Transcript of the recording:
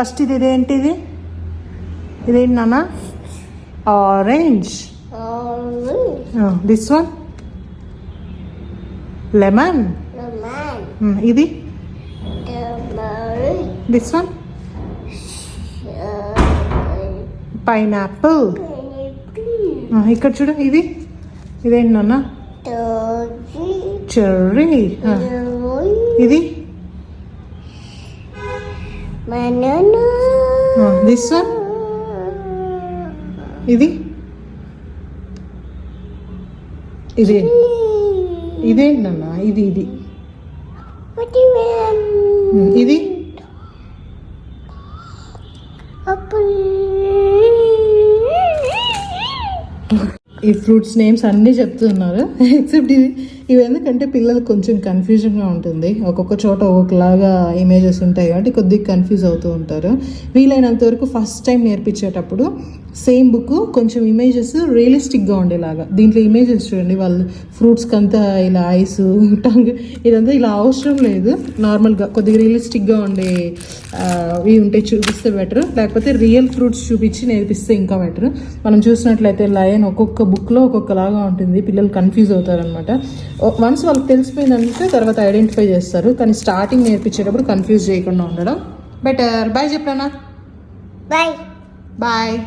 First ఇదేంటిది? ఇదేంటి నాన్న? ఆరెంజ్. This one lemon. ఇది దిస్ వన్ పైనాపిల్. ఇక్కడ చూడు, ఇదేంటి నాన్న? చెర్రీ. ఇది దిస్ వన్ ఇదేంటి నాన్న? ఇది ఈ ఫ్రూట్స్ నేమ్స్ అన్నీ చెప్తున్నారు ఎక్సెప్ట్ ఇవి ఎందుకంటే పిల్లలకు కొంచెం కన్ఫ్యూజన్గా ఉంటుంది. ఒక్కొక్క చోట ఒక్కొక్కలాగా ఇమేజెస్ ఉంటాయి కాబట్టి కొద్దిగా కన్ఫ్యూజ్ అవుతూ ఉంటారు. వీలైనంత వరకు ఫస్ట్ టైం నేర్పించేటప్పుడు సేమ్ బుక్ కొంచెం ఇమేజెస్ రియలిస్టిక్గా ఉండేలాగా, దీంట్లో ఇమేజెస్ చూడండి, వాళ్ళు ఫ్రూట్స్కి అంతా ఇలా ఐస్ టంగ్ ఇదంతా ఇలా అవసరం లేదు, నార్మల్గా కొద్దిగా రియలిస్టిక్గా ఉండే ఇవి ఉంటే చూపిస్తే బెటర్, లేకపోతే రియల్ ఫ్రూట్స్ చూపించి నేర్పిస్తే ఇంకా బెటర్. మనం చూసినట్లయితే లయన్ ఒక్కొక్క బుక్లో ఒక్కొక్కలాగా ఉంటుంది, పిల్లలు కన్ఫ్యూజ్ అవుతారనమాట. వన్స్ వాళ్ళకి తెలిసిపోయిందంటే తర్వాత ఐడెంటిఫై చేస్తారు, కానీ స్టార్టింగ్ నేర్పించేటప్పుడు కన్ఫ్యూజ్ చేయకుండా ఉండడం బెటర్. బాయ్ చెప్పనా? బాయ్. బాయ్.